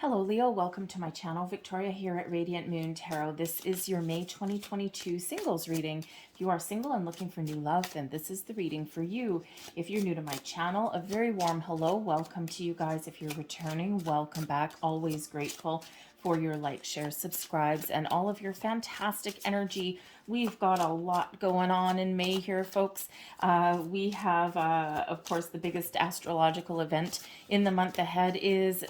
Hello Leo, welcome to my channel. Victoria here at Radiant Moon Tarot. This is your May 2022 singles reading. If you are single and looking for new love, then this is the reading for you. If you're new to my channel, a very warm hello. Welcome to you guys. If you're returning, welcome back. Always grateful for your likes, shares, subscribes, and all of your fantastic energy. We've got a lot going on in May here, folks. We have, of course, the biggest astrological event in the month ahead is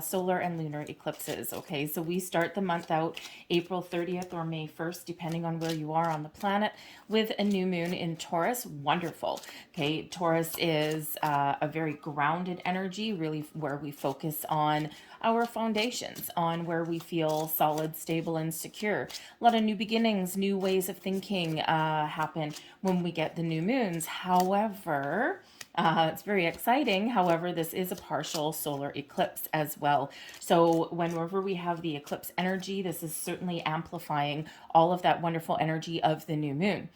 solar and lunar eclipses. Okay, so we start the month out April 30th or May 1st, depending on where you are on the planet, with a new moon in Taurus. Wonderful. Okay, Taurus is a very grounded energy, really where we focus on our foundations, on where we feel solid, stable, and secure. A lot of new beginnings, new ways of thinking happen when we get the new moons. However, it's very exciting. However, this is a partial solar eclipse as well. So whenever we have the eclipse energy, this is certainly amplifying all of that wonderful energy of the new moon.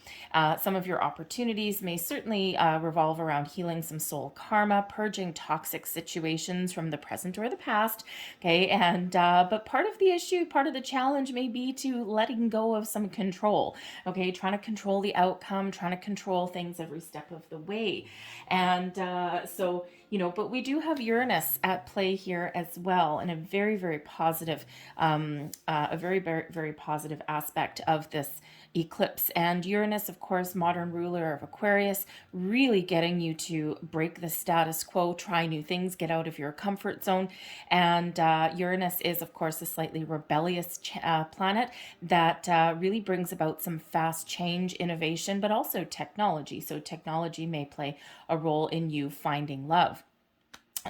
Some of your opportunities may certainly revolve around healing some soul karma, purging toxic situations from the present or the past. Okay, and but part of the issue, part of the challenge may be to letting go of some control. Okay, trying to control the outcome, trying to control things every step of the way. And so, but we do have Uranus at play here as well, and a very, very positive, very positive aspect of this eclipse. And Uranus, of course, modern ruler of Aquarius, really getting you to break the status quo, try new things, get out of your comfort zone. And Uranus is, of course, a slightly rebellious planet that really brings about some fast change, innovation, but also technology. So technology may play a role in you finding love.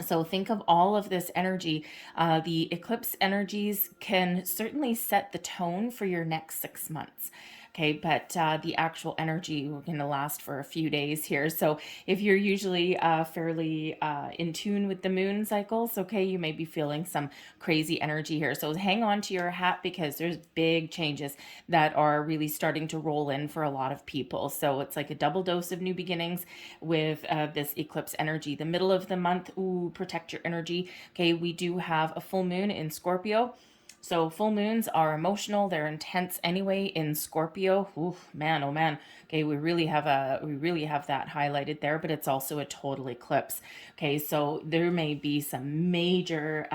So think of all of this energy. The eclipse energies can certainly set the tone for your next 6 months. Okay, but the actual energy will going to last for a few days here. So if you're usually fairly in tune with the moon cycles, okay, you may be feeling some crazy energy here. So hang on to your hat because there's big changes that are really starting to roll in for a lot of people. So it's like a double dose of new beginnings with this eclipse energy. The middle of the month, ooh, protect your energy. Okay, we do have a full moon in Scorpio. So full moons are emotional, they're intense anyway in Scorpio. Ooh, man, oh man. Okay, we really have that highlighted there, but it's also a total eclipse. Okay, so there may be some major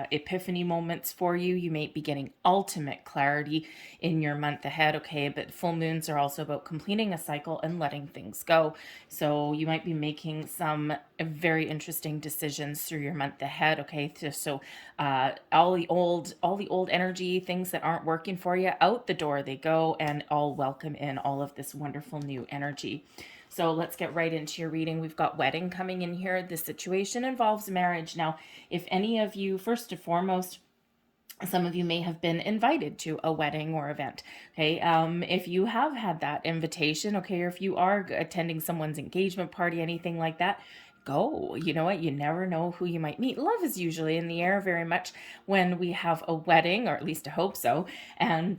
epiphany moments for you. You may be getting ultimate clarity in your month ahead. Okay, but full moons are also about completing a cycle and letting things go. So you might be making some very interesting decisions through your month ahead. Okay, so all the old energy, things that aren't working for you, out the door they go, and all welcome in all of this wonderful new energy. So let's get right into your reading. We've got wedding coming in here. This situation involves marriage. Now, if any of you, first and foremost, some of you may have been invited to a wedding or event. Okay, if you have had that invitation, okay, or if you are attending someone's engagement party, anything like that, go. You know what? You never know who you might meet. Love is usually in the air very much when we have a wedding, or at least I hope so. And,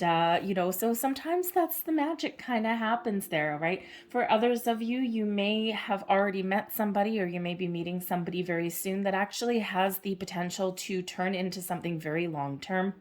so sometimes that's the magic kind of happens there, right? For others of you, you may have already met somebody, or you may be meeting somebody very soon that actually has the potential to turn into something very long term,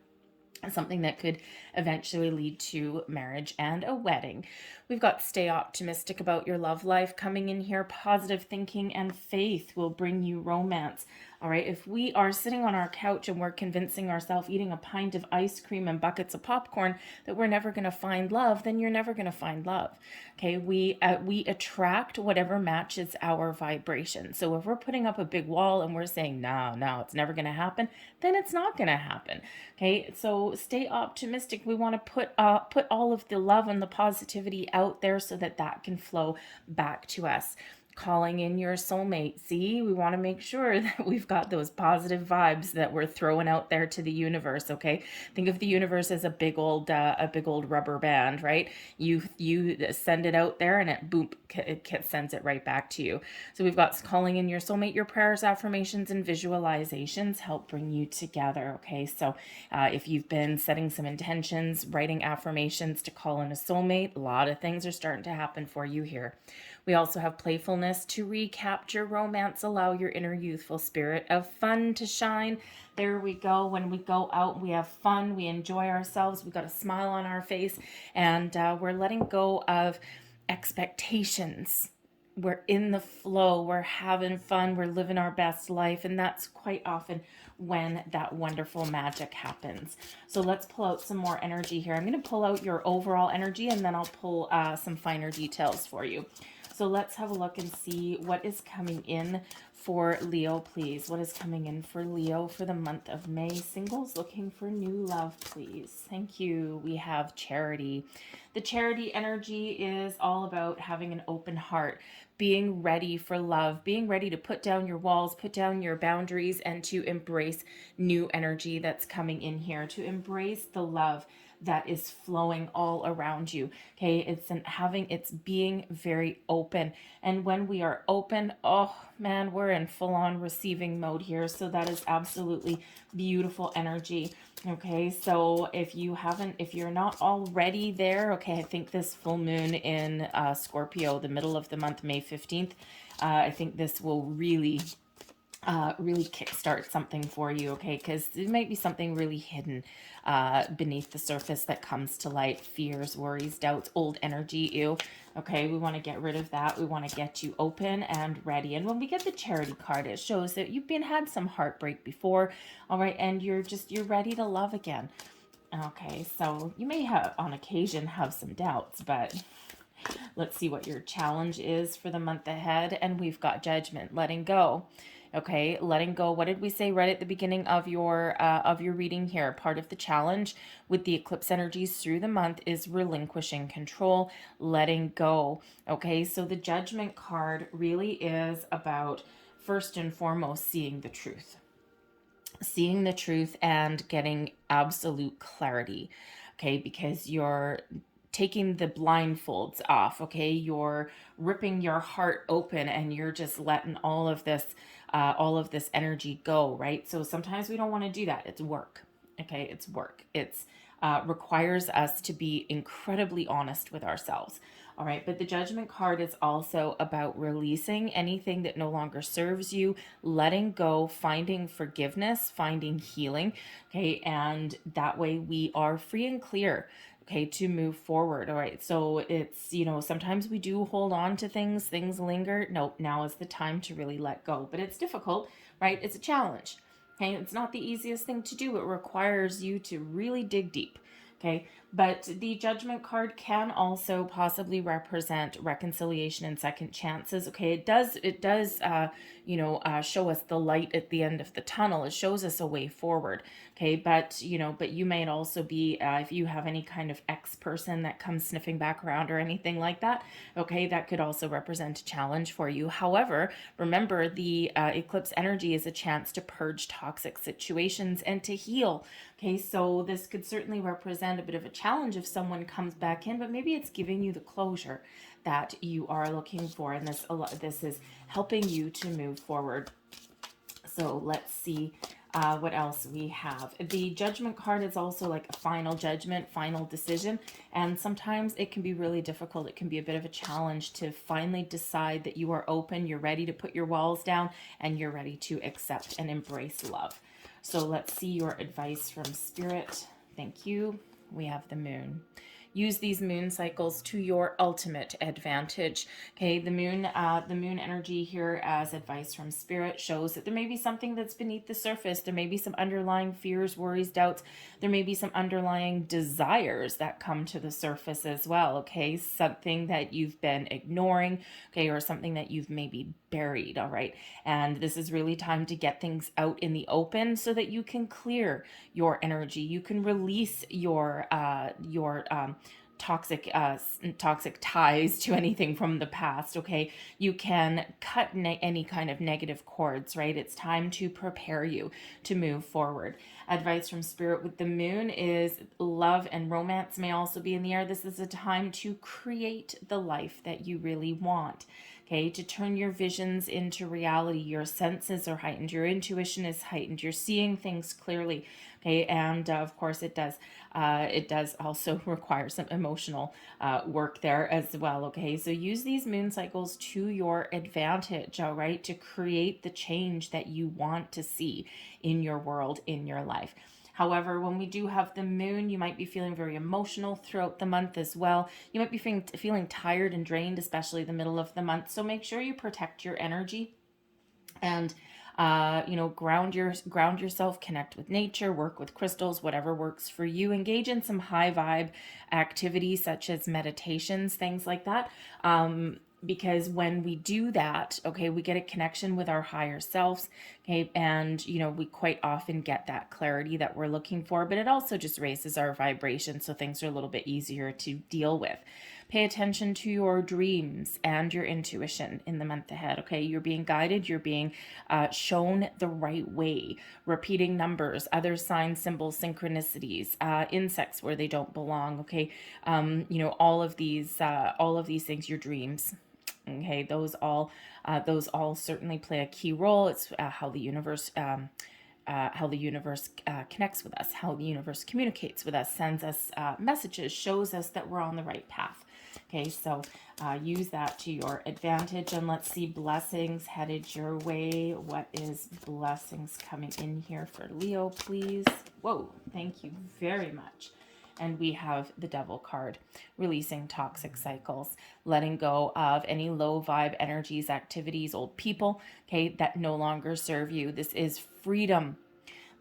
something that could eventually lead to marriage and a wedding. We've got stay optimistic about your love life coming in here. Positive thinking and faith will bring you romance. All right, if we are sitting on our couch and we're convincing ourselves eating a pint of ice cream and buckets of popcorn that we're never going to find love, then you're never going to find love. Okay, we attract whatever matches our vibration. So if we're putting up a big wall and we're saying no, it's never going to happen, then it's not going to happen. Okay, so stay optimistic. We want to put all of the love and the positivity out there so that can flow back to us. Calling in your soulmate. See, we want to make sure that we've got those positive vibes that we're throwing out there to the universe. Okay, think of the universe as a big old rubber band, right? You send it out there and it boom, it sends it right back to you. So we've got calling in your soulmate. Your prayers, affirmations, and visualizations help bring you together. Okay, so if you've been setting some intentions, writing affirmations to call in a soulmate, a lot of things are starting to happen for you here. We also have playfulness youthfulness to recapture romance. Allow your inner youthful spirit of fun to shine. There we go. When we go out, we have fun, we enjoy ourselves, we got a smile on our face, and we're letting go of expectations. We're in the flow, we're having fun, we're living our best life, and that's quite often when that wonderful magic happens. So let's pull out some more energy here. I'm going to pull out your overall energy, and then I'll pull some finer details for you. So let's have a look and see what is coming in for Leo, please. What is coming in for Leo for the month of May? Singles looking for new love, please. Thank you. We have Charity. The Charity energy is all about having an open heart, being ready for love, being ready to put down your walls, put down your boundaries, and to embrace new energy that's coming in here, to embrace the love that is flowing all around you. Okay, it's being very open. And when we are open, oh man, we're in full-on receiving mode here. So that is absolutely beautiful energy. Okay, so if you're not already there, okay, I think this full moon in Scorpio, the middle of the month, May 15th, I think this will really kickstart something for you, okay? Because it might be something really hidden beneath the surface that comes to light. Fears, worries, doubts, old energy, okay? We want to get rid of that. We want to get you open and ready. And when we get the Charity card, it shows that you've had some heartbreak before, all right? And you're ready to love again. Okay, so you may have, on occasion, have some doubts, but let's see what your challenge is for the month ahead. And we've got Judgment, letting go. Okay, letting go. What did we say right at the beginning of your reading here? Part of the challenge with the eclipse energies through the month is relinquishing control, letting go. Okay, so the Judgment card really is about, first and foremost, seeing the truth. Seeing the truth and getting absolute clarity. Okay, because you're taking the blindfolds off, okay? You're ripping your heart open and you're just letting all of this energy go, right? So sometimes we don't want to do that. It's work, okay? It's work. It's requires us to be incredibly honest with ourselves. All right, but the Judgment card is also about releasing anything that no longer serves you, letting go, finding forgiveness, finding healing, okay? And that way we are free and clear, okay, to move forward. All right, so it's, sometimes we do hold on to things linger. Nope, now is the time to really let go. But it's difficult, right? It's a challenge, okay? It's not the easiest thing to do. It requires you to really dig deep, okay? But the Judgment card can also possibly represent reconciliation and second chances, okay? It does show us the light at the end of the tunnel. It shows us a way forward, okay? But you may also be, if you have any kind of ex-person that comes sniffing back around or anything like that, okay, that could also represent a challenge for you. However, remember, the eclipse energy is a chance to purge toxic situations and to heal, okay? So this could certainly represent a bit of a challenge if someone comes back in, but maybe it's giving you the closure that you are looking for, and this is helping you to move forward. So let's see what else we have. The Judgment card is also like a final judgment, final decision, and sometimes it can be really difficult. It can be a bit of a challenge to finally decide that you are open, you're ready to put your walls down, and you're ready to accept and embrace love. So let's see your advice from Spirit. Thank you. We have the Moon. Use these moon cycles to your ultimate advantage. Okay, the moon energy here, as advice from Spirit, shows that there may be something that's beneath the surface. There may be some underlying fears, worries, doubts. There may be some underlying desires that come to the surface as well. Okay, something that you've been ignoring, okay, or something that you've maybe buried. All right, and this is really time to get things out in the open so that you can clear your energy. You can release your toxic ties to anything from the past. Okay, you can cut any kind of negative cords, right? It's time to prepare you to move forward. Advice from Spirit with the Moon is love and romance may also be in the air. This is a time to create the life that you really want. Okay, to turn your visions into reality. Your senses are heightened. Your intuition is heightened. You're seeing things clearly. Okay, and of course it does also require some emotional work there as well. Okay, so use these moon cycles to your advantage, all right, to create the change that you want to see in your world, in your life. However, when we do have the moon, you might be feeling very emotional throughout the month as well. You might be feeling tired and drained, especially the middle of the month. So make sure you protect your energy and ground yourself, connect with nature, work with crystals, whatever works for you. Engage in some high vibe activities such as meditations, things like that. Because when we do that, okay, we get a connection with our higher selves, okay, and we quite often get that clarity that we're looking for, but it also just raises our vibration, so things are a little bit easier to deal with. Pay attention to your dreams and your intuition in the month ahead, okay? You're being guided, you're being shown the right way. Repeating numbers, other signs, symbols, synchronicities, insects where they don't belong, okay? All of these things, your dreams. Okay, those all certainly play a key role. It's how the universe connects with us, how the universe communicates with us, sends us messages, shows us that we're on the right path. Okay, so use that to your advantage, and let's see blessings headed your way. What is blessings coming in here for Leo, please? Whoa, thank you very much. And we have the Devil card, releasing toxic cycles, letting go of any low vibe energies, activities, old people, okay, that no longer serve you. This is freedom.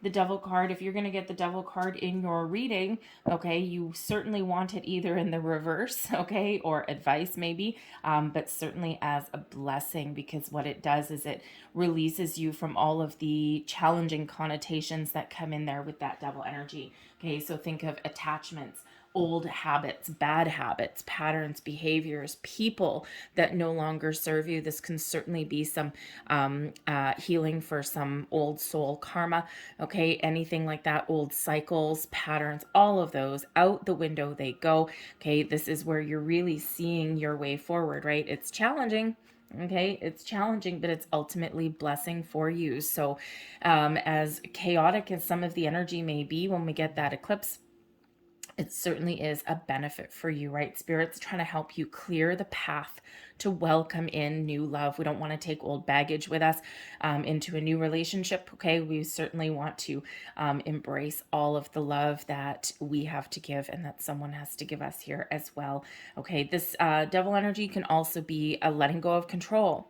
The Devil card, if you're going to get the Devil card in your reading, okay, you certainly want it either in the reverse, okay, or advice maybe, but certainly as a blessing, because what it does is it releases you from all of the challenging connotations that come in there with that Devil energy. Okay, so think of attachments, old habits, bad habits, patterns, behaviors, people that no longer serve you. This can certainly be some healing for some old soul karma. Okay, anything like that, old cycles, patterns, all of those out the window they go. Okay, this is where you're really seeing your way forward, right? It's challenging. Okay, it's challenging, but it's ultimately blessing for you. So as chaotic as some of the energy may be when we get that eclipse, it certainly is a benefit for you, right? Spirit's trying to help you clear the path to welcome in new love. We don't want to take old baggage with us into a new relationship, okay? We certainly want to embrace all of the love that we have to give and that someone has to give us here as well, okay? This Devil energy can also be a letting go of control.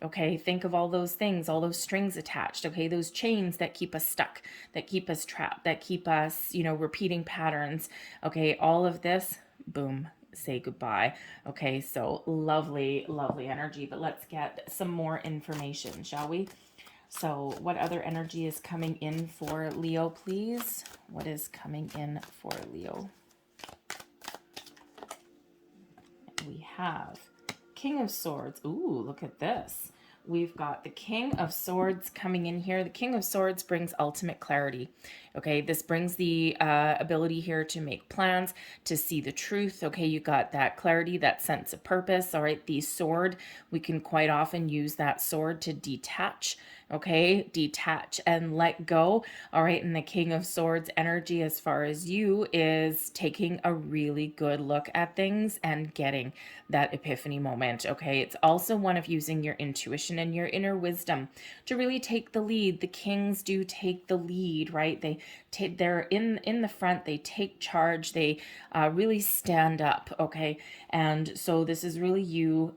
Okay, think of all those things, all those strings attached, okay, those chains that keep us stuck, that keep us trapped, that keep us, repeating patterns. Okay, all of this, boom, say goodbye. Okay, so lovely, lovely energy, but let's get some more information, shall we? So what other energy is coming in for Leo, please? What is coming in for Leo? We have King of Swords. Ooh, look at this. We've got the King of Swords coming in here. The King of Swords brings ultimate clarity. Okay, this brings the ability here to make plans, to see the truth. Okay, you got that clarity, that sense of purpose. All right, the sword, we can quite often use that sword to detach. Okay, detach and let go. All right, and the King of Swords energy as far as you is taking a really good look at things and getting that epiphany moment. Okay, it's also one of using your intuition and your inner wisdom to really take the lead. The kings do take the lead, right? They're in the front. They take charge. They really stand up. Okay, and so this is really you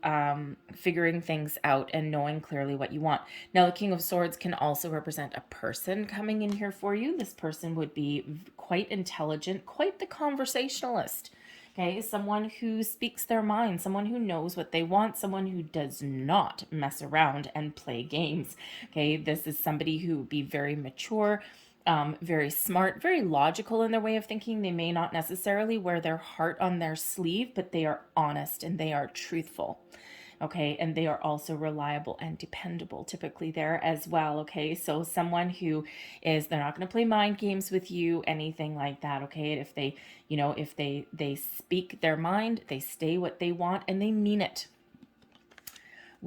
figuring things out and knowing clearly what you want. Now, the King of Swords can also represent a person coming in here for you. This person would be quite intelligent, quite the conversationalist. Okay, someone who speaks their mind, someone who knows what they want, someone who does not mess around and play games. Okay, this is somebody who would be very mature, very smart, very logical in their way of thinking. They may not necessarily wear their heart on their sleeve, but they are honest and they are truthful. Okay, and they are also reliable and dependable typically there as well. Okay, so someone who is, they're not going to play mind games with you, anything like that. Okay, if they, if they speak their mind, they say what they want and they mean it.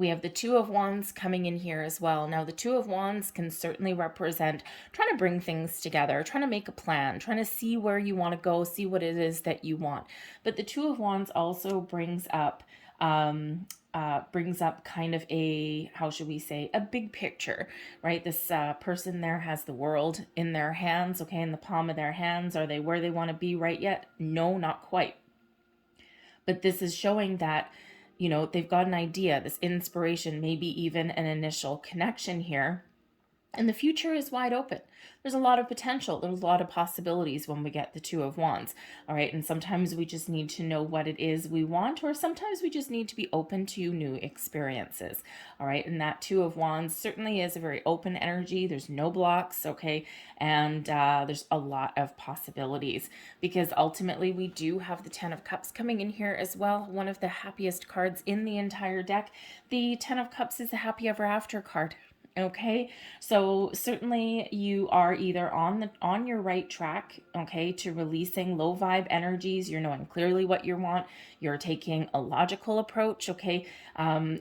We have the Two of Wands coming in here as well. Now, the Two of Wands can certainly represent trying to bring things together, trying to make a plan, trying to see where you want to go, see what it is that you want. But the Two of Wands also brings up kind of a, how should we say, a big picture, right? This person there has the world in their hands, okay, in the palm of their hands. Are they where they want to be right yet? No, not quite. But this is showing that, you know, they've got an idea, this inspiration, maybe even an initial connection here. And the future is wide open. There's a lot of potential. There's a lot of possibilities when we get the Two of Wands. All right. And sometimes we just need to know what it is we want, or sometimes we just need to be open to new experiences. All right. And that Two of Wands certainly is a very open energy. There's no blocks. Okay. And there's a lot of possibilities, because ultimately we do have the Ten of Cups coming in here as well. One of the happiest cards in the entire deck. The Ten of Cups is the happy ever after card. Okay, so certainly you are either on your right track, okay, to releasing low vibe energies. You're knowing clearly what you want. You're taking a logical approach, okay,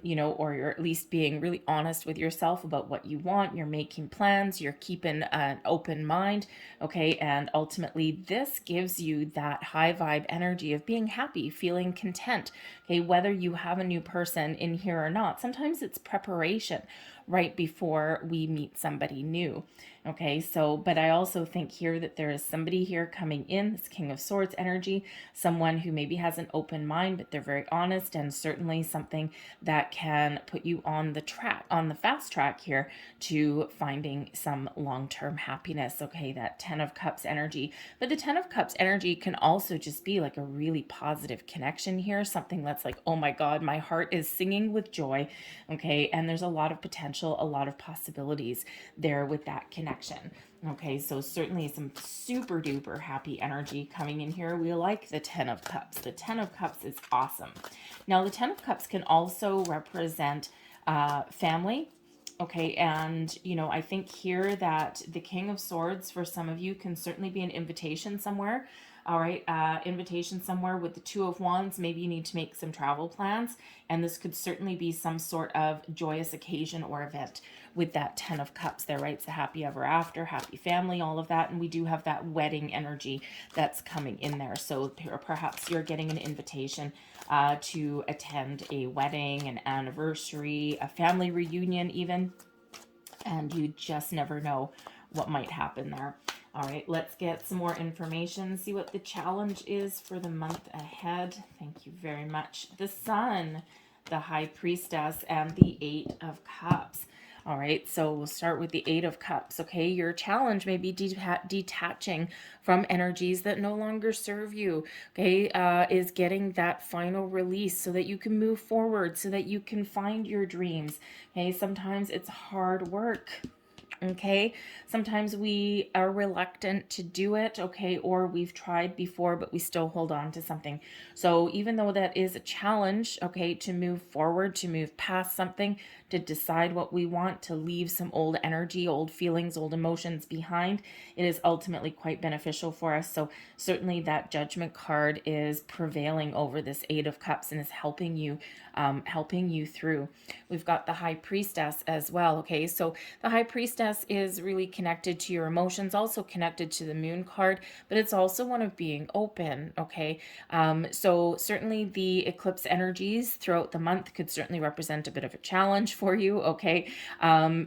you know, or you're at least being really honest with yourself about what you want. You're making plans. You're keeping an open mind, okay, and ultimately this gives you that high vibe energy of being happy, feeling content, okay, whether you have a new person in here or not. Sometimes it's preparation right before we meet somebody new. Okay, so, but I also think here that there is somebody here coming in, this King of Swords energy, someone who maybe has an open mind, but they're very honest, and certainly something that can put you on the track, on the fast track here to finding some long-term happiness. Okay, that Ten of Cups energy. But the Ten of Cups energy can also just be like a really positive connection here, something that's like, oh my God, my heart is singing with joy. Okay, and there's a lot of potential, a lot of possibilities there with that connection. Okay, so certainly some super duper happy energy coming in here. We like the Ten of Cups. The Ten of Cups is awesome. Now, the Ten of Cups can also represent family. Okay, and, you know, I think here that the King of Swords for some of you can certainly be an invitation somewhere. All right, invitation somewhere. With the Two of Wands, maybe you need to make some travel plans, and this could certainly be some sort of joyous occasion or event with that Ten of Cups there, right? It's a happy ever after, happy family, all of that, and we do have that wedding energy that's coming in there. So perhaps you're getting an invitation to attend a wedding, an anniversary, a family reunion even, and you just never know what might happen there. All right, let's get some more information, see what the challenge is for the month ahead. Thank you very much. The Sun, the High Priestess, and the Eight of Cups. All right, so we'll start with the Eight of Cups, okay? Your challenge may be detaching from energies that no longer serve you, okay? Is getting that final release so that you can move forward, so that you can find your dreams, okay? Sometimes it's hard work. Okay, sometimes we are reluctant to do it, okay, or we've tried before, but we still hold on to something. So even though that is a challenge, okay, to move forward, to move past something, to decide what we want, to leave some old energy, old feelings, old emotions behind, it is ultimately quite beneficial for us. So certainly that Judgment card is prevailing over this Eight of Cups and is helping you through. We've got the High Priestess as well, okay? So the High Priestess is really connected to your emotions, also connected to the Moon card, but it's also one of being open, okay? So certainly the eclipse energies throughout the month could certainly represent a bit of a challenge for you, okay?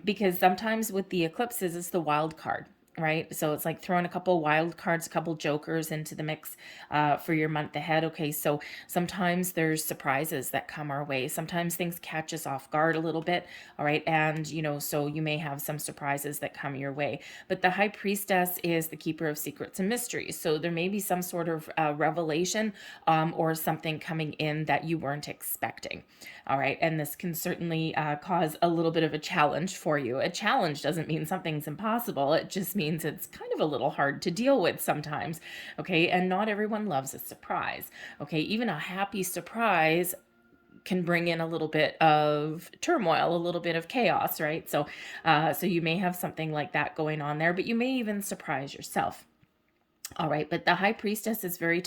Because sometimes with the eclipses, it's the wild card, right? So it's like throwing a couple wild cards, a couple jokers into the mix for your month ahead. Okay, so sometimes there's surprises that come our way. Sometimes things catch us off guard a little bit, all right? And, you know, so you may have some surprises that come your way. But the High Priestess is the keeper of secrets and mysteries. So there may be some sort of revelation or something coming in that you weren't expecting, all right? And this can certainly cause a little bit of a challenge for you. A challenge doesn't mean something's impossible. It just means it's kind of a little hard to deal with sometimes, okay? And not everyone loves a surprise, okay? Even a happy surprise can bring in a little bit of turmoil, a little bit of chaos, right? So, so you may have something like that going on there, but you may even surprise yourself. All right, but the high priestess is very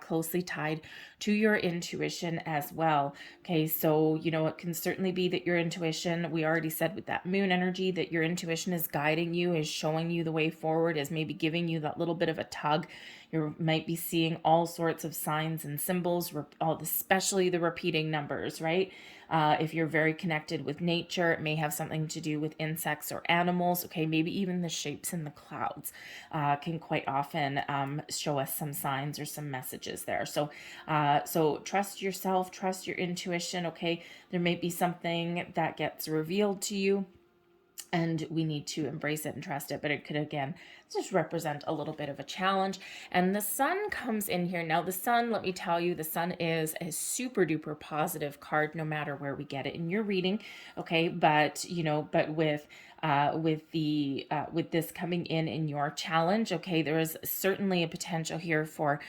closely tied to your intuition as well. Okay, so, it can certainly be that your intuition, we already said with that moon energy, that your intuition is guiding you, is showing you the way forward, is maybe giving you that little bit of a tug. You might be seeing all sorts of signs and symbols, especially the repeating numbers, right? If you're very connected with nature, it may have something to do with insects or animals. Okay, maybe even the shapes in the clouds can quite often show us some signs or some messages there. So trust yourself, trust your intuition. Okay, there may be something that gets revealed to you, and we need to embrace it and trust it, but it could again just represent a little bit of a challenge. And the sun comes in here. Now the sun, let me tell you, the sun is a super duper positive card no matter where we get it in your reading. Okay, but with this coming in your challenge, okay, there is certainly a potential here for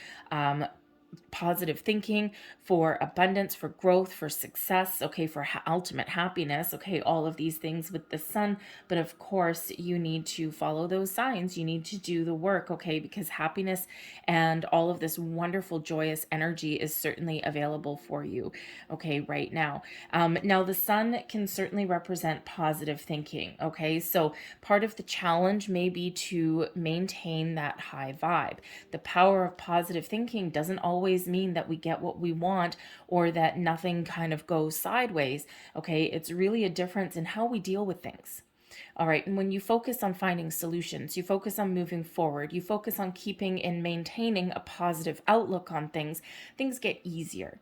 positive thinking, for abundance, for growth, for success, okay, for ultimate happiness, okay, all of these things with the sun. But of course, you need to follow those signs. You need to do the work, okay, because happiness and all of this wonderful, joyous energy is certainly available for you, okay, right now. Now, the sun can certainly represent positive thinking, okay, so part of the challenge may be to maintain that high vibe. The power of positive thinking doesn't always mean that we get what we want or that nothing kind of goes sideways. Okay, it's really a difference in how we deal with things. All right, and when you focus on finding solutions, you focus on moving forward, you focus on keeping and maintaining a positive outlook on things, things get easier.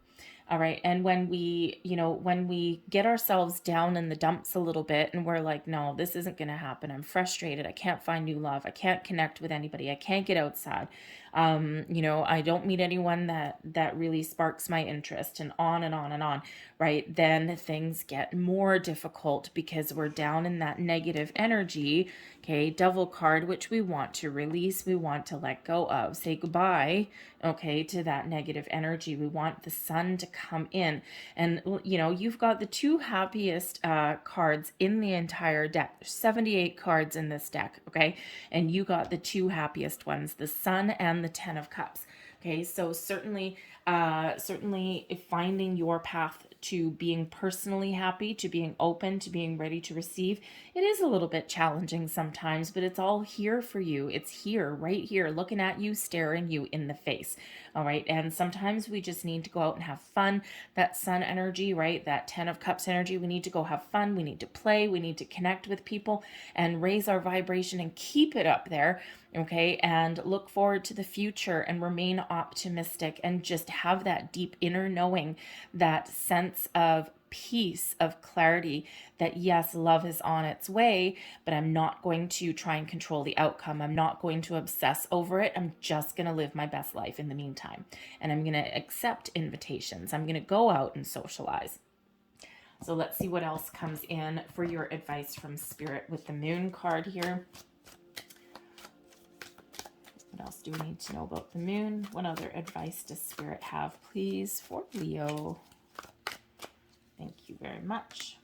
All right. And when we get ourselves down in the dumps a little bit and we're like, no, this isn't going to happen. I'm frustrated. I can't find new love. I can't connect with anybody. I can't get outside. I don't meet anyone that really sparks my interest, and on and on and on. Right. Then things get more difficult because we're down in that negative energy. Okay. Devil card, which we want to release. We want to let go of, say goodbye. Okay. To that negative energy. We want the sun to come in, and you've got the two happiest cards in the entire deck. There's 78 cards in this deck, okay, and you got the two happiest ones, the sun and the 10 of cups. Okay, so certainly finding your path to being personally happy, to being open, to being ready to receive, it is a little bit challenging sometimes, but it's all here for you. It's here, right here, looking at you, staring you in the face. All right, and sometimes we just need to go out and have fun. That sun energy, right, that 10 of cups energy, we need to go have fun, we need to play, we need to connect with people and raise our vibration and keep it up there. Okay, and look forward to the future and remain optimistic and just have that deep inner knowing, that sense of peace, of clarity, that yes, love is on its way, but I'm not going to try and control the outcome. I'm not going to obsess over it. I'm just going to live my best life in the meantime. And I'm going to accept invitations. I'm going to go out and socialize. So let's see what else comes in for your advice from Spirit with the Moon card here. What else do we need to know about the moon? What other advice does Spirit have, please, for Leo? Thank you very much.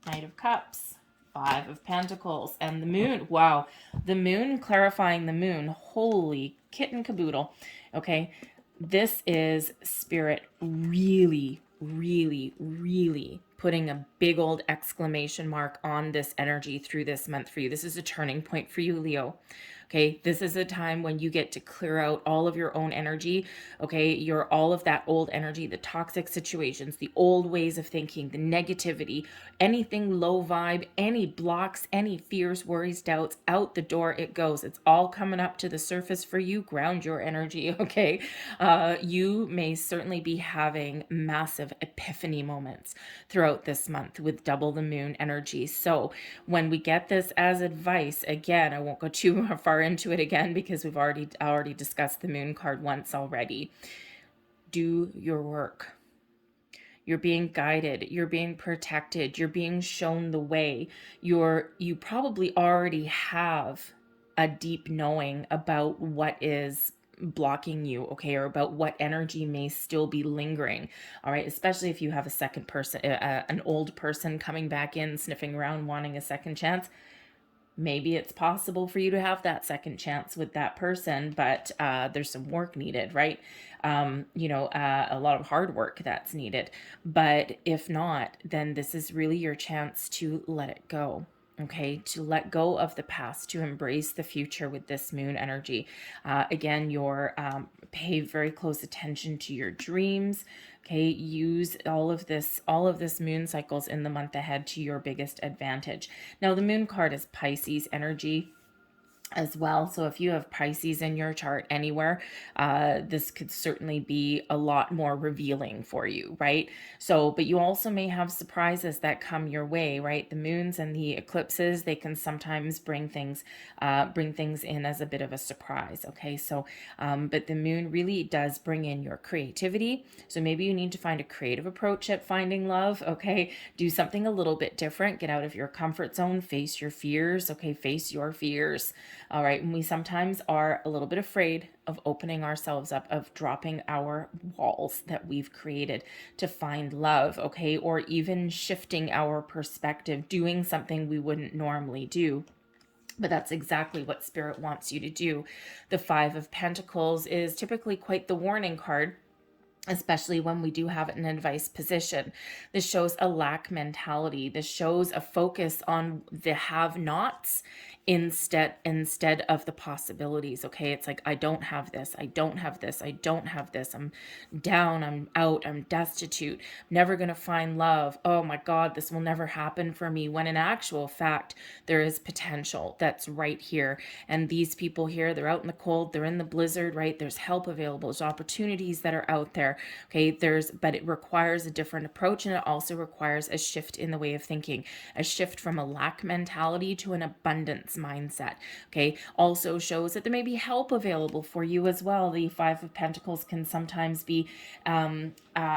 Knight of Cups, Five of Pentacles, and the moon. Wow, the moon, clarifying the moon. Holy kitten caboodle. Okay, this is Spirit really, really, really putting a big old exclamation mark on this energy through this month for you. This is a turning point for you, Leo. Okay, this is a time when you get to clear out all of your own energy. Okay, all of that old energy, the toxic situations, the old ways of thinking, the negativity, anything low vibe, any blocks, any fears, worries, doubts, out the door it goes. It's all coming up to the surface for you. Ground your energy, okay? You may certainly be having massive epiphany moments throughout this month with double the moon energy. So when we get this as advice, again, I won't go too far into it again because we've already discussed the moon card once already. Do your work. You're being guided, you're being protected, you're being shown the way. You probably already have a deep knowing about what is blocking you, okay, or about what energy may still be lingering. All right, especially if you have a second person, an old person coming back in, sniffing around, wanting a second chance. maybe it's possible for you to have that second chance with that person, but there's some work needed, right? A lot of hard work that's needed. But if not, then this is really your chance to let it go. Okay, to let go of the past, to embrace the future with this moon energy. Again, pay very close attention to your dreams. Okay, use all of this moon cycles in the month ahead to your biggest advantage. Now, the moon card is Pisces energy as well. So if you have Pisces in your chart anywhere, this could certainly be a lot more revealing for you, right? So, but you also may have surprises that come your way, right? The moons and the eclipses, they can sometimes bring things in as a bit of a surprise. Okay, so, but the moon really does bring in your creativity. So maybe you need to find a creative approach at finding love. Okay, do something a little bit different. Get out of your comfort zone. Face your fears. Okay, face your fears. All right. And we sometimes are a little bit afraid of opening ourselves up, of dropping our walls that we've created to find love. Okay. Or even shifting our perspective, doing something we wouldn't normally do. But that's exactly what Spirit wants you to do. The Five of Pentacles is typically quite the warning card, especially when we do have it in an advice position. This shows a lack mentality. This shows a focus on the have-nots instead of the possibilities. Okay, it's like, I don't have this, I don't have this, I don't have this, I'm down, I'm out, I'm destitute, never gonna find love, oh my god, this will never happen for me, when in actual fact there is potential that's right here. And these people here, they're out in the cold, they're in the blizzard, right? There's help available, there's opportunities that are out there. Okay, but it requires a different approach, and it also requires a shift in the way of thinking, a shift from a lack mentality to an abundance mindset. Okay, also shows that there may be help available for you as well. The Five of Pentacles can sometimes be a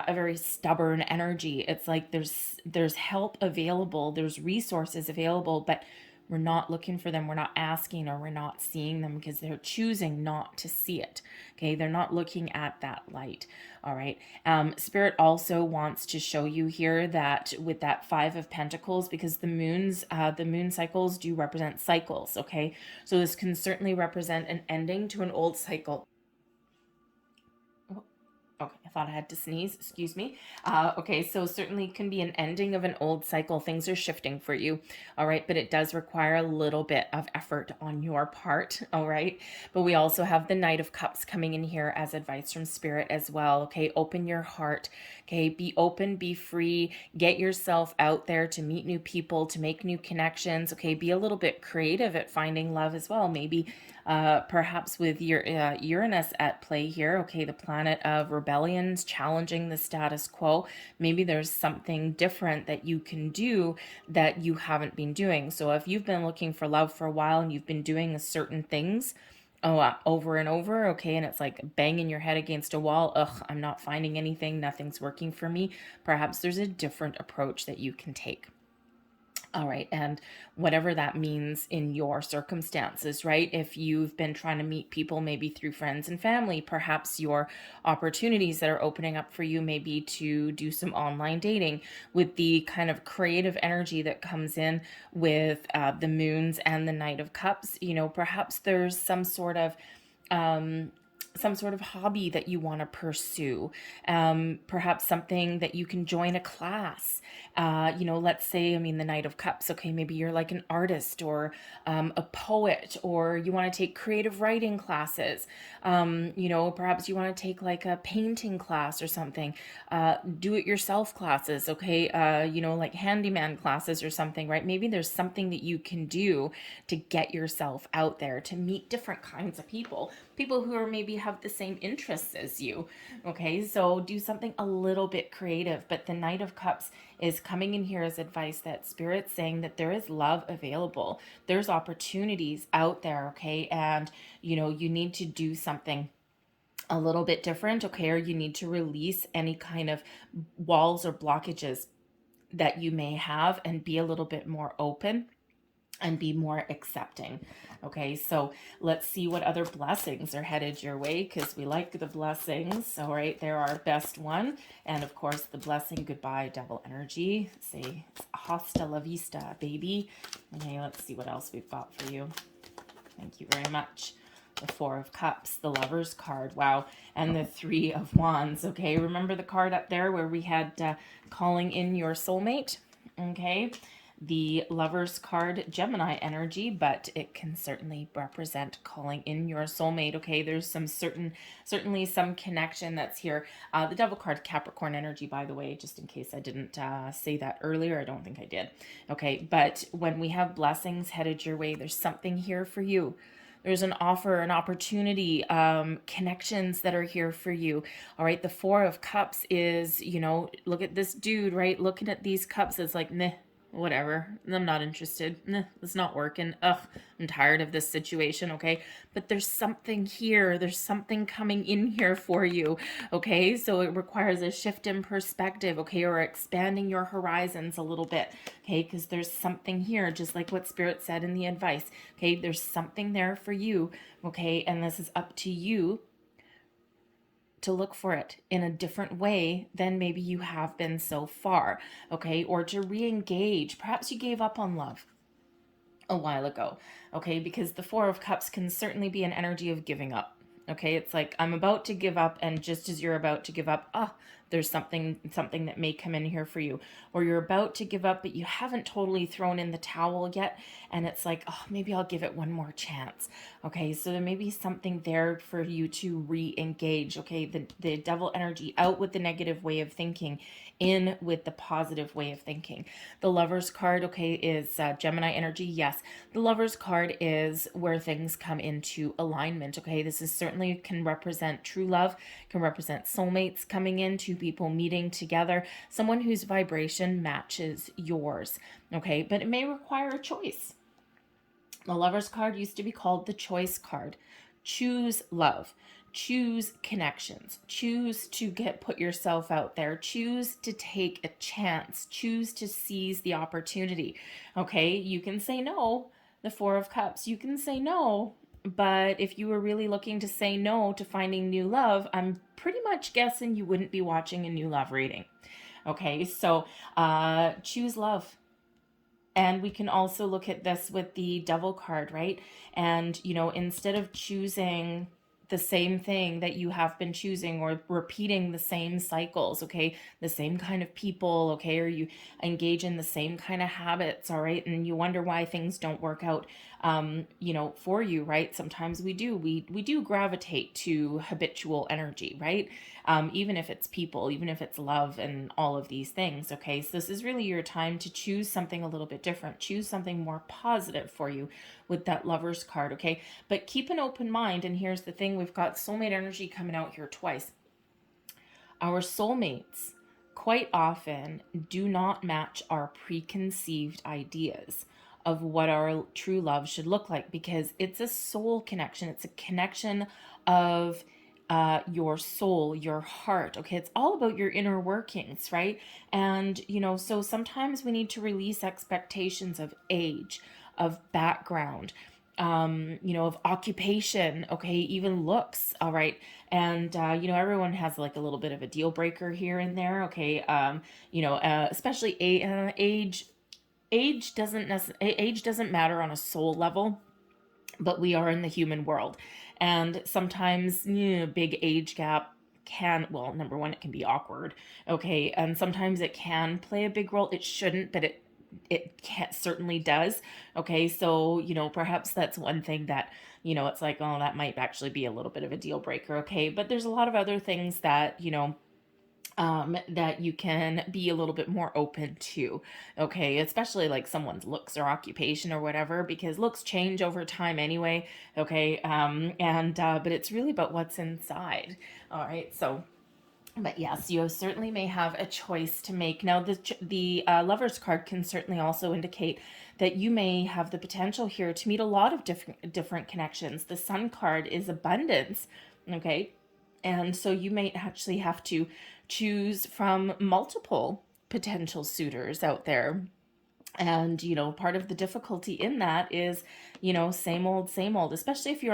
very stubborn energy. It's like there's help available, there's resources available, but we're not looking for them, we're not asking, or we're not seeing them because they're choosing not to see it. Okay, they're not looking at that light. All right. Spirit also wants to show you here that with that Five of Pentacles, because the moon cycles do represent cycles. Okay, so this can certainly represent an ending to an old cycle. Okay, I thought I had to sneeze. Excuse me. Okay, so certainly can be an ending of an old cycle. Things are shifting for you. All right, but it does require a little bit of effort on your part. All right, but we also have the Knight of Cups coming in here as advice from Spirit as well. Okay, open your heart. Okay, be open, be free, get yourself out there to meet new people, to make new connections. Okay, be a little bit creative at finding love as well. Maybe perhaps with your Uranus at play here, okay, the planet of rebellions, challenging the status quo. Maybe there's something different that you can do that you haven't been doing. So if you've been looking for love for a while and you've been doing certain things, over and over, okay, and it's like banging your head against a wall, ugh, I'm not finding anything, nothing's working for me, perhaps there's a different approach that you can take. All right, and whatever that means in your circumstances, right? If you've been trying to meet people maybe through friends and family, perhaps your opportunities that are opening up for you may be to do some online dating. With the kind of creative energy that comes in with the moons and the Knight of Cups, perhaps there's some sort of hobby that you want to pursue, perhaps something that you can join a class. Let's say, the Knight of Cups, okay, maybe you're like an artist or a poet, or you want to take creative writing classes. Perhaps you want to take like a painting class or something, do-it-yourself classes, okay, like handyman classes or something, right? Maybe there's something that you can do to get yourself out there, to meet different kinds of people who are maybe have the same interests as you. Okay, so do something a little bit creative. But the Knight of Cups is coming in here as advice that Spirit's saying that there is love available. There's opportunities out there, okay? And you need to do something a little bit different, okay? Or you need to release any kind of walls or blockages that you may have and be a little bit more open and be more accepting. Okay, so let's see what other blessings are headed your way, because we like the blessings. All right, they're our best one. And of course, the blessing, goodbye, devil energy. Say, hasta la vista, baby. Okay, let's see what else we've got for you. Thank you very much. The Four of Cups, the Lover's card, wow, and the Three of Wands. Okay, remember the card up there where we had calling in your soulmate? Okay, the Lover's card, Gemini energy, but it can certainly represent calling in your soulmate. Okay, there's some certainly some connection that's here. The Devil card, Capricorn energy, by the way, just in case I didn't say that earlier. I don't think I did. Okay, but when we have blessings headed your way, there's something here for you. There's an offer, an opportunity, connections that are here for you. All right. The Four of Cups is, look at this dude, right? Looking at these cups, it's like, meh, whatever. I'm not interested. Nah, it's not working. Ugh, I'm tired of this situation. Okay. But there's something here. There's something coming in here for you. Okay. So it requires a shift in perspective. Okay. Or expanding your horizons a little bit. Okay. Because there's something here, just like what Spirit said in the advice. Okay. There's something there for you. Okay. And this is up to you to look for it in a different way than maybe you have been so far, okay? Or to re-engage. Perhaps you gave up on love a while ago, okay? Because the Four of Cups can certainly be an energy of giving up, okay? It's like, I'm about to give up, and just as you're about to give up, there's something that may come in here for you. Or you're about to give up, but you haven't totally thrown in the towel yet, and it's like, maybe I'll give it one more chance. Okay, so there may be something there for you to re-engage. Okay, the Devil energy, out with the negative way of thinking, in with the positive way of thinking. The Lover's card, okay, is Gemini energy. Yes, the Lover's card is where things come into alignment. Okay, this is certainly can represent true love, can represent soulmates coming in, two people meeting together, someone whose vibration matches yours. Okay, but it may require a choice. The Lover's card used to be called the Choice card. Choose love. Choose connections. Choose to put yourself out there. Choose to take a chance. Choose to seize the opportunity. Okay, you can say no. The Four of Cups, you can say no. But if you were really looking to say no to finding new love, I'm pretty much guessing you wouldn't be watching a new love reading. Okay, so choose love. And we can also look at this with the Devil card, right? And, instead of choosing the same thing that you have been choosing, or repeating the same cycles, okay, the same kind of people, okay, or you engage in the same kind of habits, all right, and you wonder why things don't work out, for you, right? Sometimes we do gravitate to habitual energy, right? Even if it's people, even if it's love and all of these things, okay? So this is really your time to choose something a little bit different, choose something more positive for you with that Lover's card, okay? But keep an open mind, and here's the thing, we've got soulmate energy coming out here twice. Our soulmates quite often do not match our preconceived ideas of what our true love should look like, because it's a soul connection. It's a connection of your soul, your heart. Okay, it's all about your inner workings, right? And so sometimes we need to release expectations of age, of background, of occupation, okay, even looks, all right. And everyone has like a little bit of a deal breaker here and there, okay. Especially age. Age doesn't matter on a soul level, but we are in the human world, and sometimes big age gap can, well, number one, it can be awkward, okay, and sometimes it can play a big role. It shouldn't, but it certainly does. Okay, so perhaps that's one thing that it's like, oh, that might actually be a little bit of a deal breaker. Okay, but there's a lot of other things that that you can be a little bit more open to, okay, especially like someone's looks or occupation or whatever, because looks change over time anyway, okay, but it's really about what's inside, all right, so. But yes, you certainly may have a choice to make. Now, the Lover's card can certainly also indicate that you may have the potential here to meet a lot of different connections. The Sun card is abundance, okay? And so you may actually have to choose from multiple potential suitors out there. And part of the difficulty in that is same old, especially if you're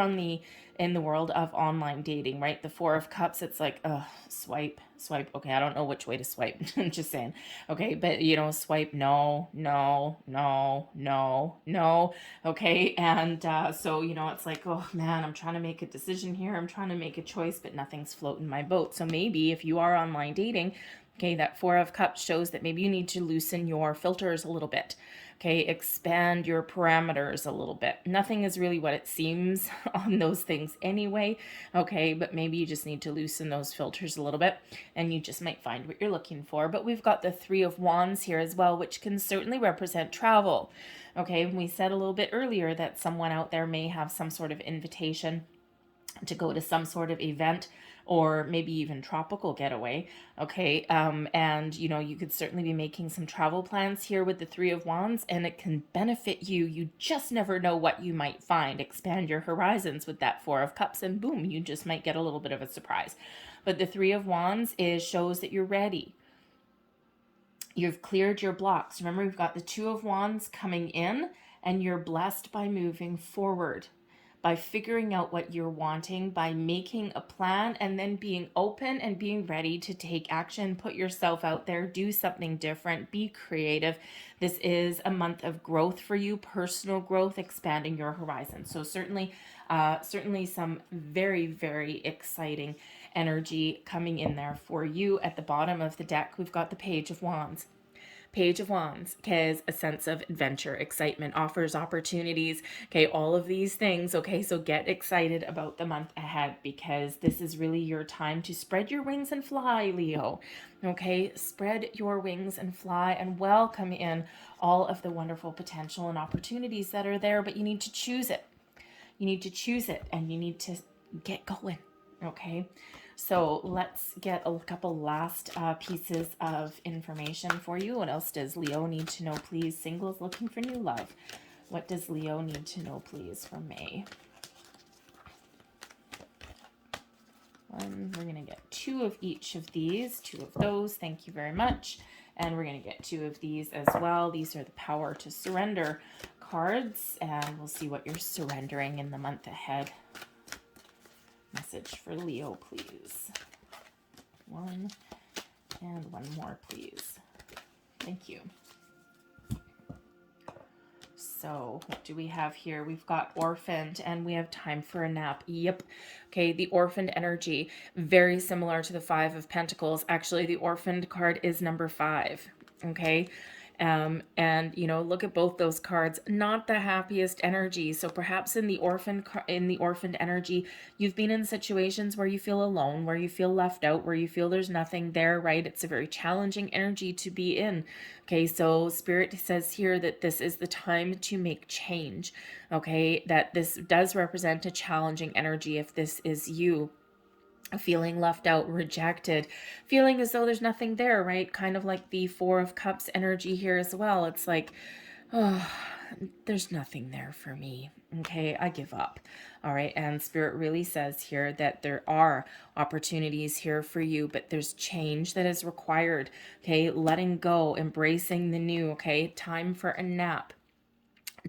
in the world of online dating, right? The Four of Cups, it's like, swipe, Swipe. Okay, I don't know which way to swipe. I'm just saying. Okay, but you know, swipe no, no, no, no, no. Okay, and so you know, it's like, oh man, I'm trying to make a decision here. I'm trying to make a choice, but nothing's floating my boat. So maybe if you are online dating, okay, that Four of Cups shows that maybe you need to loosen your filters a little bit. Okay, expand your parameters a little bit. Nothing is really what it seems on those things anyway. Okay, but maybe you just need to loosen those filters a little bit and you just might find what you're looking for. But we've got the Three of Wands here as well, which can certainly represent travel. Okay, we said a little bit earlier that someone out there may have some sort of invitation to go to some sort of event or maybe even tropical getaway. Okay, and you know, you could certainly be making some travel plans here with the Three of Wands, and it can benefit you. You just never know what you might find. Expand your horizons with that Four of Cups, and boom, you just might get a little bit of a surprise. But the Three of Wands shows that you're ready. You've cleared your blocks. Remember, we've got the Two of Wands coming in, and you're blessed by moving forward, by figuring out what you're wanting, by making a plan, and then being open and being ready to take action. Put yourself out there, do something different, be creative. This is a month of growth for you, personal growth, expanding your horizon. So certainly some very, very exciting energy coming in there for you. At the bottom of the deck, we've got the Page of Wands. Page of Wands is a sense of adventure, excitement, offers, opportunities, okay, all of these things, okay, so get excited about the month ahead because this is really your time to spread your wings and fly, Leo, okay, spread your wings and fly and welcome in all of the wonderful potential and opportunities that are there, but you need to choose it. You need to choose it and you need to get going, okay? So let's get a couple last pieces of information for you. What else does Leo need to know, please? Singles looking for new love. What does Leo need to know, please, for May? We're going to get two of each of these, two of those. Thank you very much. And we're going to get two of these as well. These are the Power to Surrender cards, and we'll see what you're surrendering in the month ahead. Message for Leo, please. One and one more, please. Thank you. So what do we have here? We've got orphaned and we have time for a nap. Yep. Okay, the orphaned energy, very similar to the Five of Pentacles. Actually, the orphaned card is number 5. Okay. And you know, look at both those cards, not the happiest energy. So perhaps in the orphaned energy, you've been in situations where you feel alone, where you feel left out, where you feel there's nothing there, right? It's a very challenging energy to be in. Okay, so Spirit says here that this is the time to make change. Okay, that this does represent a challenging energy if this is you. Feeling left out, rejected, feeling as though there's nothing there, right? Kind of like the Four of Cups energy here as well. It's like, oh, there's nothing there for me. Okay, I give up. All right, and Spirit really says here that there are opportunities here for you, but there's change that is required. Okay, letting go, embracing the new. Okay, time for a nap.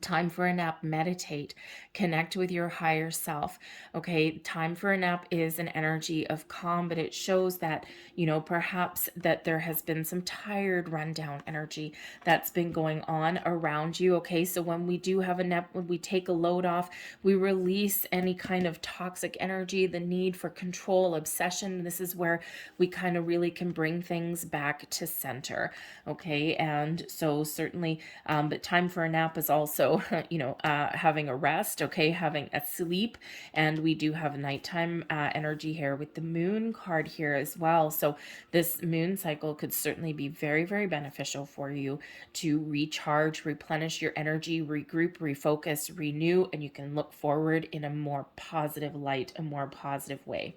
Time for a nap, meditate, connect with your higher self. Okay, time for a nap is an energy of calm, but it shows that, you know, perhaps that there has been some tired, rundown energy that's been going on around you. Okay, so when we do have a nap, when we take a load off, we release any kind of toxic energy, the need for control, obsession. This is where we kind of really can bring things back to center. Okay, and so certainly, but time for a nap is also you know, having a rest, okay, having a sleep, and we do have nighttime energy here with the Moon card here as well. So this moon cycle could certainly be very, very beneficial for you to recharge, replenish your energy, regroup, refocus, renew, and you can look forward in a more positive light, a more positive way.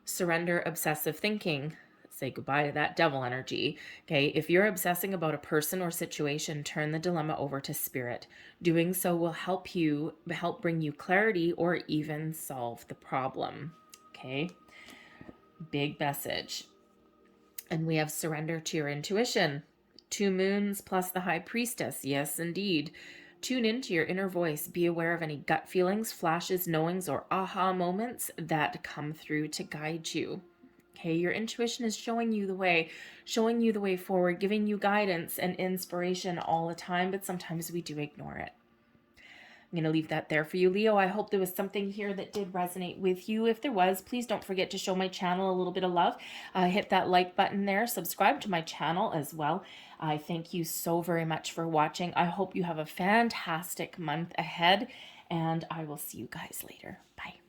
Surrender obsessive thinking. Say goodbye to that devil energy. Okay, if you're obsessing about a person or situation, turn the dilemma over to Spirit. Doing so will help bring you clarity or even solve the problem. Okay, big message. And we have surrender to your intuition. 2 moons plus the High Priestess. Yes, indeed. Tune into your inner voice. Be aware of any gut feelings, flashes, knowings, or aha moments that come through to guide you. okay? Your intuition is showing you the way forward, giving you guidance and inspiration all the time, but sometimes we do ignore it. I'm going to leave that there for you, Leo. I hope there was something here that did resonate with you. If there was, please don't forget to show my channel a little bit of love. Hit that like button there. Subscribe to my channel as well. I thank you so very much for watching. I hope you have a fantastic month ahead, and I will see you guys later. Bye.